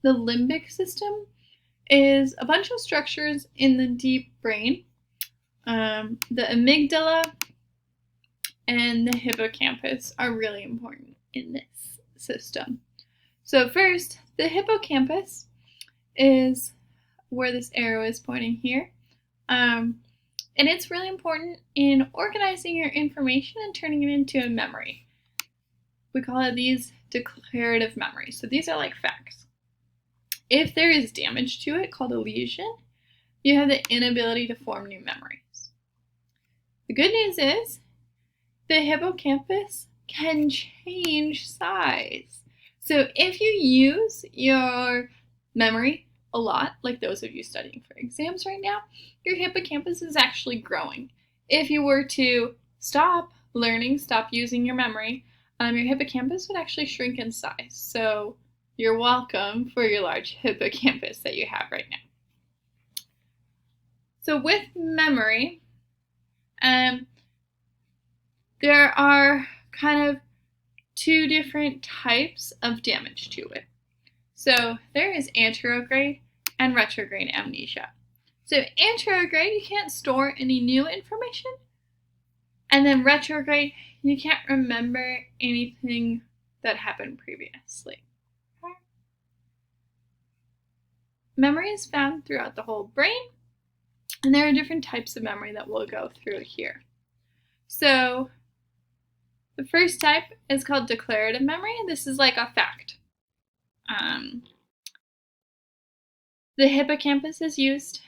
The limbic system is a bunch of structures in the deep brain. The amygdala and the hippocampus are really important in this system. So first, the hippocampus is where this arrow is pointing here. And it's really important in organizing your information and turning it into a memory. We call it these declarative memories. So these are like facts. If there is damage to it, called a lesion, you have the inability to form new memories. The good news is the hippocampus can change size. So if you use your memory a lot, like those of you studying for exams right now, your hippocampus is actually growing. If you were to stop learning, stop using your memory, your hippocampus would actually shrink in size. So you're welcome for your large hippocampus that you have right now. So with memory, there are kind of two different types of damage to it. So there is anterograde and retrograde amnesia. So anterograde, you can't store any new information. And then retrograde, you can't remember anything that happened previously. Memory is found throughout the whole brain, and there are different types of memory that we'll go through here. So the first type is called declarative memory. This is like a fact. The hippocampus is used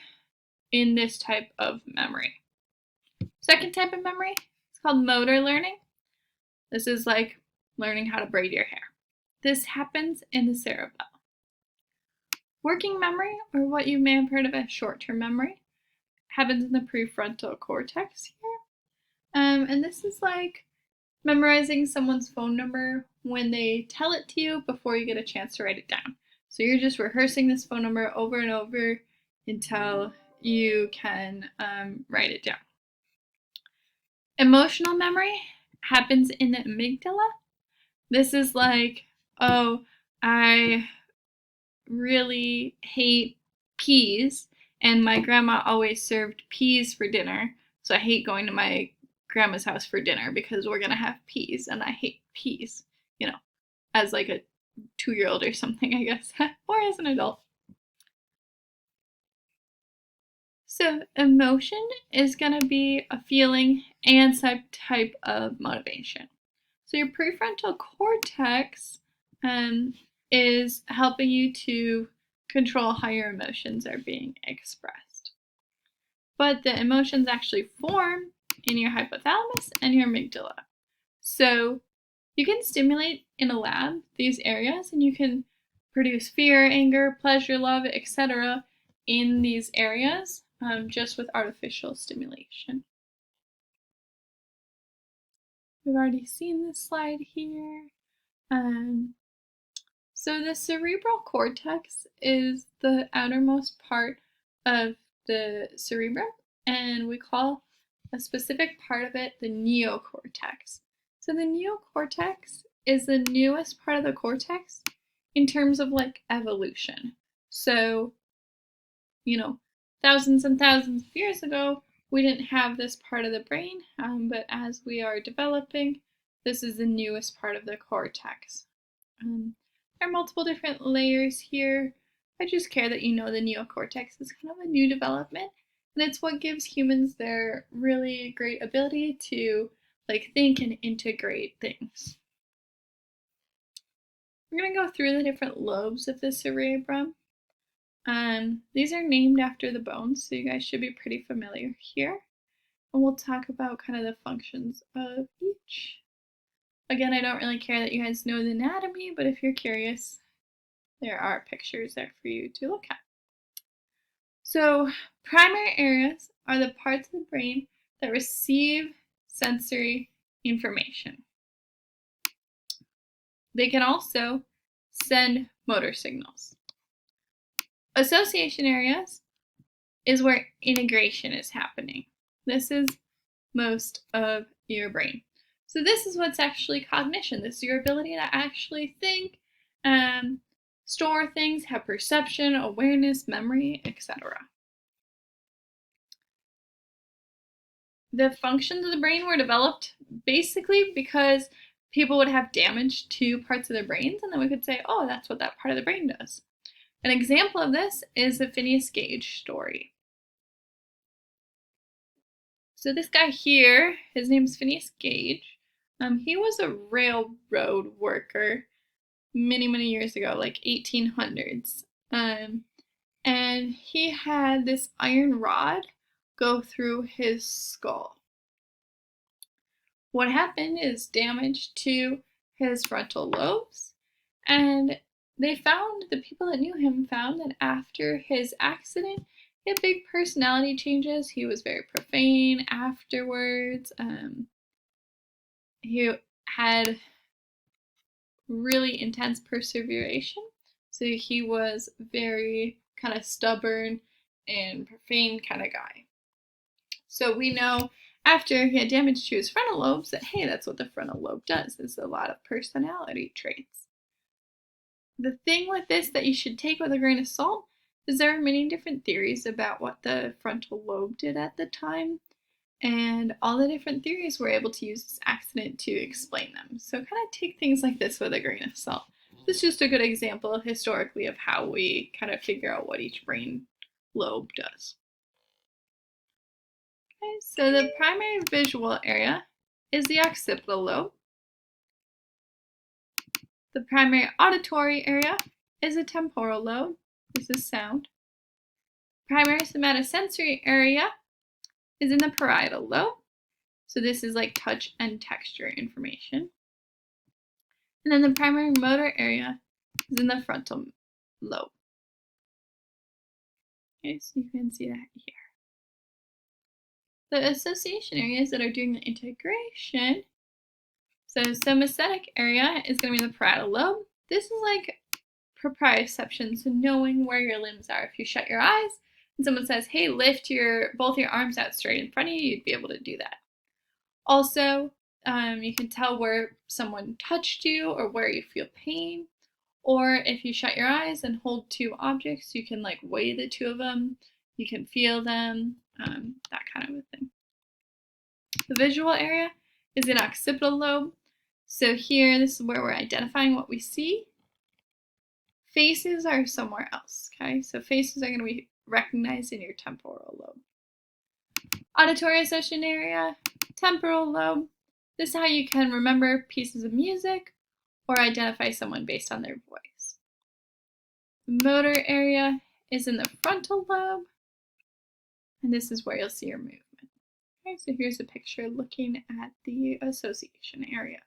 in this type of memory. Second type of memory is called motor learning. This is like learning how to braid your hair. This happens in the cerebellum. Working memory, or what you may have heard of as short-term memory, happens in the prefrontal cortex here. And this is like memorizing someone's phone number when they tell it to you before you get a chance to write it down. So you're just rehearsing this phone number over and over until you can write it down. Emotional memory happens in the amygdala. This is like, oh, I really hate peas, and my grandma always served peas for dinner, so I hate going to my grandma's house for dinner because we're gonna have peas, and I hate peas, as like a 2-year-old or something, I guess, or as an adult. So emotion is going to be a feeling and some type of motivation. So your prefrontal cortex is helping you to control how your emotions are being expressed. But the emotions actually form in your hypothalamus and your amygdala. So you can stimulate in a lab these areas, and you can produce fear, anger, pleasure, love, etc. in these areas just with artificial stimulation. We've already seen this slide here. So the cerebral cortex is the outermost part of the cerebrum, and we call a specific part of it the neocortex. So the neocortex is the newest part of the cortex in terms of like evolution. So, thousands and thousands of years ago, we didn't have this part of the brain, but as we are developing, this is the newest part of the cortex. There are multiple different layers here. I just care that you know the neocortex is kind of a new development, and it's what gives humans their really great ability to think and integrate things. We're going to go through the different lobes of the cerebrum. These are named after the bones, so you guys should be pretty familiar here. And we'll talk about kind of the functions of each. Again, I don't really care that you guys know the anatomy, but if you're curious, there are pictures there for you to look at. So, primary areas are the parts of the brain that receive sensory information. They can also send motor signals. Association areas is where integration is happening. This is most of your brain. So this is what's actually cognition. This is your ability to actually think store things, have perception, awareness, memory, etc. The functions of the brain were developed basically because people would have damage to parts of their brains, and then we could say, oh, that's what that part of the brain does. An example of this is the Phineas Gage story. So this guy here, his name's Phineas Gage. He was a railroad worker many years ago, like 1800s. And he had this iron rod go through his skull. What happened is damage to his frontal lobes, and the people that knew him found that after his accident, he had big personality changes. He was very profane afterwards. He had really intense perseveration. So he was very kind of stubborn and profane kind of guy. So we know after he had damage to his frontal lobes that, hey, that's what the frontal lobe does, is a lot of personality traits. The thing with this that you should take with a grain of salt is there are many different theories about what the frontal lobe did at the time, and all the different theories were able to use this accident to explain them. So kind of take things like this with a grain of salt. This is just a good example historically of how we kind of figure out what each brain lobe does. Okay, so the primary visual area is the occipital lobe. The primary auditory area is the temporal lobe. This is sound. Primary somatosensory area is in the parietal lobe. So this is like touch and texture information. And then the primary motor area is in the frontal lobe. Okay, so you can see that here. The association areas that are doing the integration. So somatic area is going to be the parietal lobe. This is like proprioception, so knowing where your limbs are. If you shut your eyes and someone says, hey, lift both your arms out straight in front of you, you'd be able to do that. Also, you can tell where someone touched you or where you feel pain. Or if you shut your eyes and hold two objects, you can like weigh the two of them. You can feel them, that kind of a thing. The visual area is in occipital lobe. So here, this is where we're identifying what we see. Faces are somewhere else, okay? So faces are going to be recognized in your temporal lobe. Auditory association area, temporal lobe. This is how you can remember pieces of music or identify someone based on their voice. The motor area is in the frontal lobe, and this is where you'll see your movement. Okay, so here's a picture looking at the association areas.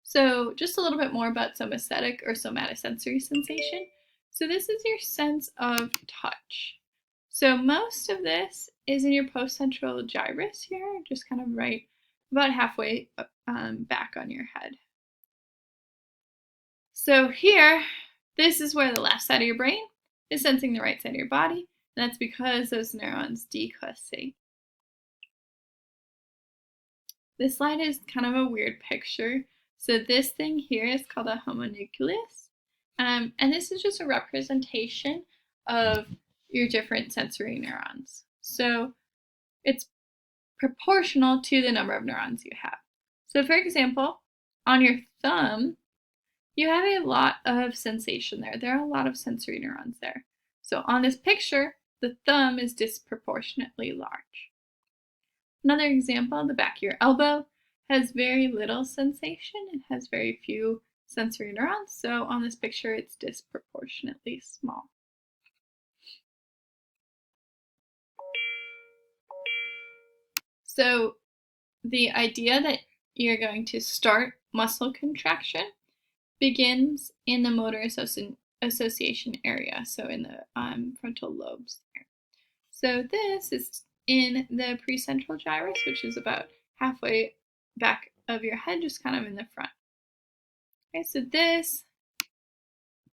So just a little bit more about somatic or somatosensory sensation. So this is your sense of touch. So most of this is in your postcentral gyrus here, just kind of right about halfway back on your head. So here, this is where the left side of your brain is sensing the right side of your body, and that's because those neurons decussate. This slide is kind of a weird picture. So this thing here is called a homunculus, and this is just a representation of your different sensory neurons. So it's proportional to the number of neurons you have. So for example, on your thumb, you have a lot of sensation there. There are a lot of sensory neurons there. So on this picture, the thumb is disproportionately large. Another example, the back of your elbow has very little sensation. It has very few sensory neurons. So on this picture, it's disproportionately small. So the idea that you're going to start muscle contraction begins in the motor association area, so in the frontal lobes there. So this is in the precentral gyrus, which is about halfway back of your head, just kind of in the front. Okay, so this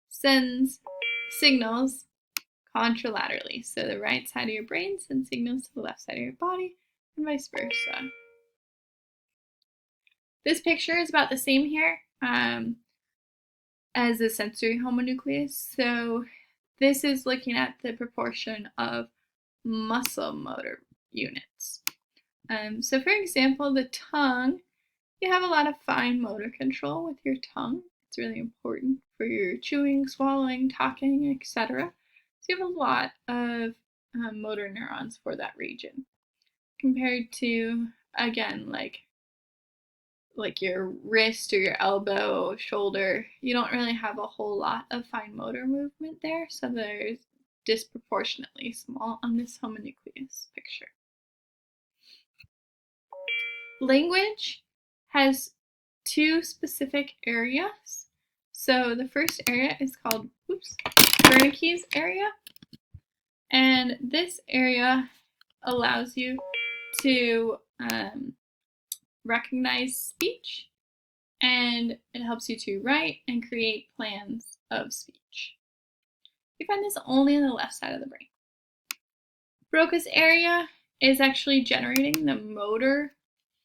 sends signals contralaterally. So the right side of your brain sends signals to the left side of your body, and vice versa. This picture is about the same here. as a sensory homonucleus. So this is looking at the proportion of muscle motor units. So for example, the tongue, you have a lot of fine motor control with your tongue. It's really important for your chewing, swallowing, talking, etc. So you have a lot of motor neurons for that region compared to, again, like your wrist or your elbow, shoulder. You don't really have a whole lot of fine motor movement there, so there's disproportionately small on this homonucleus picture. Language has two specific areas. So the first area is called Wernicke's area, and this area allows you to recognize speech, and it helps you to write and create plans of speech. You find this only on the left side of the brain. Broca's area is actually generating the motor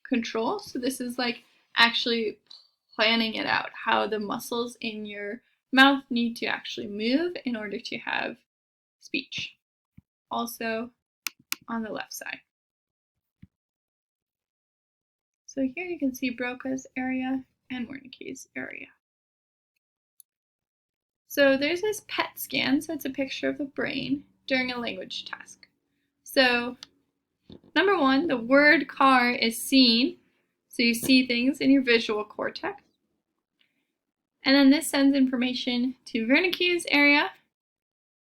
control. So this is like actually planning it out, how the muscles in your mouth need to actually move in order to have speech. Also on the left side. So here you can see Broca's area and Wernicke's area. So there's this PET scan, so it's a picture of the brain during a language task. So number one, the word car is seen, so you see things in your visual cortex. And then this sends information to Wernicke's area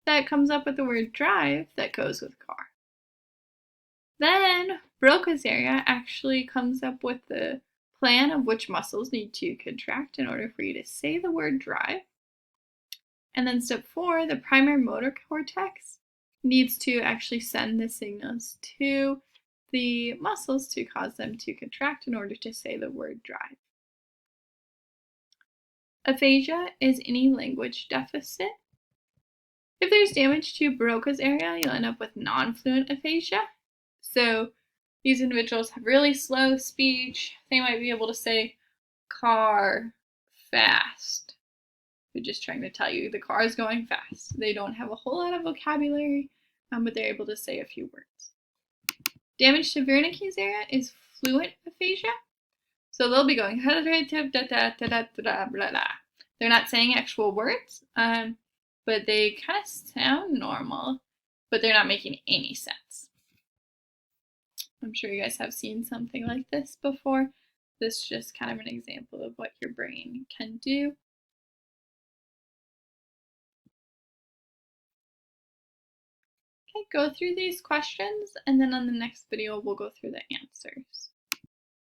that comes up with the word drive that goes with car. Then Broca's area actually comes up with the plan of which muscles need to contract in order for you to say the word drive. And then step 4, the primary motor cortex needs to actually send the signals to the muscles to cause them to contract in order to say the word drive. Aphasia is any language deficit. If there's damage to Broca's area, you'll end up with non-fluent aphasia. So these individuals have really slow speech. They might be able to say car fast. They're just trying to tell you the car is going fast. They don't have a whole lot of vocabulary, but they're able to say a few words. Damage to Wernicke's area is fluent aphasia. So they'll be going They're not saying actual words, but they kind of sound normal, but they're not making any sense. I'm sure you guys have seen something like this before. This is just kind of an example of what your brain can do. Okay, go through these questions, and then on the next video, we'll go through the answers.